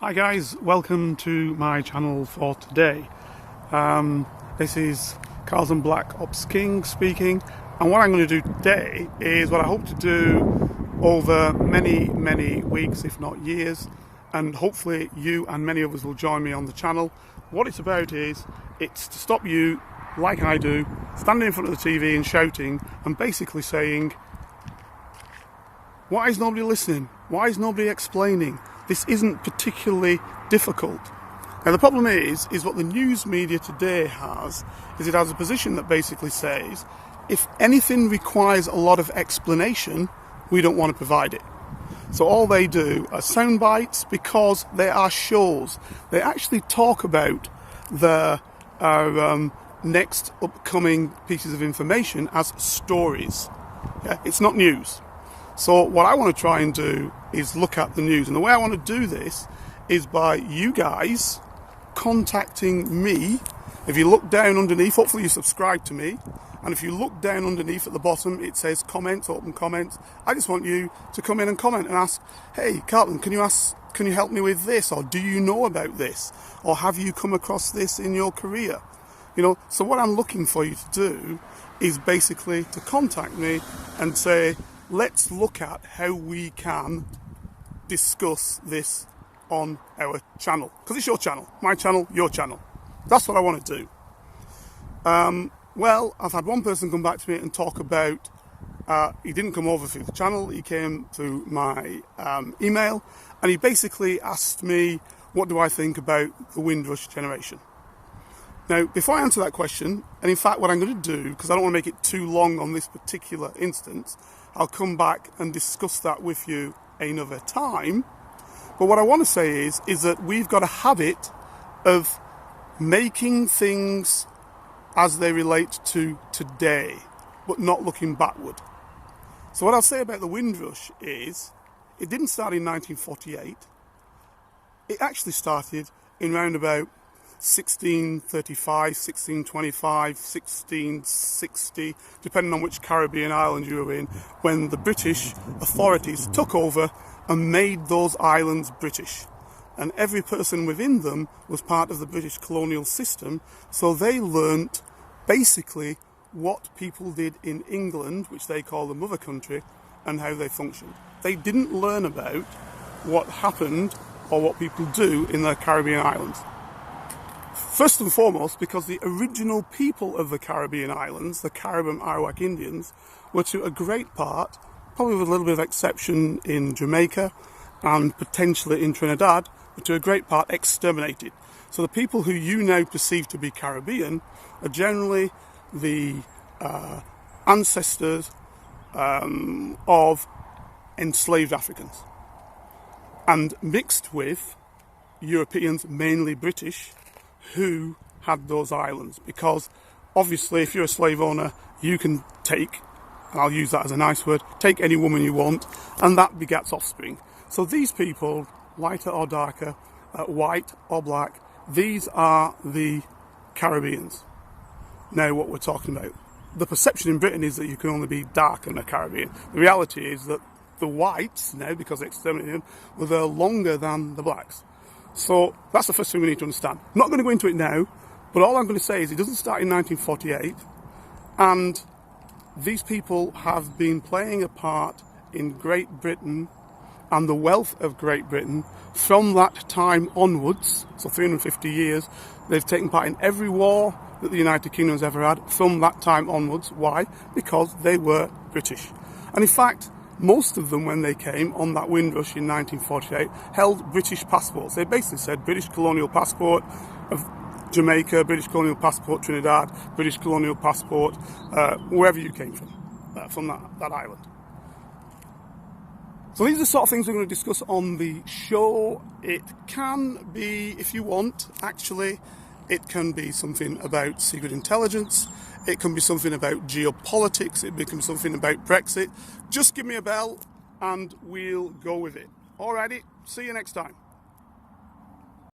Hi guys, welcome to my channel for today. This is Carlton Black Ops King speaking, and what I'm going to do today is what I hope to do over many weeks, if not years, and hopefully you and many of us will join me on the channel. What it's about is, it's to stop you, like I do, standing in front of the TV and shouting and basically saying, why is nobody listening? Why is nobody explaining? This isn't particularly difficult. Now the problem is what the news media today has, is it has a position that basically says, if anything requires a lot of explanation, we don't want to provide it. So all they do are sound bites because they are shows. They actually talk about their next upcoming pieces of information as stories. Yeah, it's not news. So what I want to try and do is look at the news. And the way I want to do this is by you guys contacting me. If you look down underneath, hopefully you subscribe to me. And if you look down underneath at the bottom, it says comments, open comments. I just want you to come in and comment and ask, hey, Carlton, can you help me with this? Or do you know about this? Or have you come across this in your career? You know, so what I'm looking for you to do is basically to contact me and say, let's look at how we can discuss this on our channel. Because it's your channel, my channel, your channel. That's what I want to do. Well, I've had one person come back to me and talk about, he didn't come over through the channel, he came through my email, and he basically asked me, what do I think about the Windrush generation? Now, before I answer that question, and in fact what I'm going to do, because I don't want to make it too long on this particular instance, I'll come back and discuss that with you another time. But what I want to say is that we've got a habit of making things as they relate to today, but not looking backward. So what I'll say about the Windrush is, it didn't start in 1948. It actually started in round about 1635, 1625, 1660, depending on which Caribbean island you were in, when the British authorities took over and made those islands British. And every person within them was part of the British colonial system, so they learnt basically what people did in England, which they call the mother country, and how they functioned. They didn't learn about what happened or what people do in the Caribbean islands. First and foremost, because the original people of the Caribbean islands, the Carib and Arawak Indians, were to a great part, probably with a little bit of exception in Jamaica and potentially in Trinidad, but to a great part exterminated. So the people who you now perceive to be Caribbean are generally the ancestors of enslaved Africans, and mixed with Europeans, mainly British, who had those islands. Because obviously if you're a slave owner, you can take, and I'll use that as a nice word, take any woman you want, and that begets offspring. So these people, lighter or darker, white or black, these are the Caribbeans. Now what we're talking about, the perception in Britain is that you can only be dark in the Caribbean. The reality is that the whites now, because they exterminated them, were there longer than the blacks. So that's the first thing we need to understand. I'm not going to go into it now, but all I'm going to say is it doesn't start in 1948, and these people have been playing a part in Great Britain and the wealth of Great Britain from that time onwards. So 350 years, they've taken part in every war that the United Kingdom has ever had from that time onwards. Why? Because they were British. And in fact, most of them, when they came on that Windrush in 1948, held British passports. They basically said British colonial passport of Jamaica, British colonial passport Trinidad, British colonial passport wherever you came from that island. So these are the sort of things we're going to discuss on the show. It can be, if you want, actually, it can be something about secret intelligence. It can be something about geopolitics. It can be something about Brexit. Just give me a bell and we'll go with it. Alrighty, see you next time.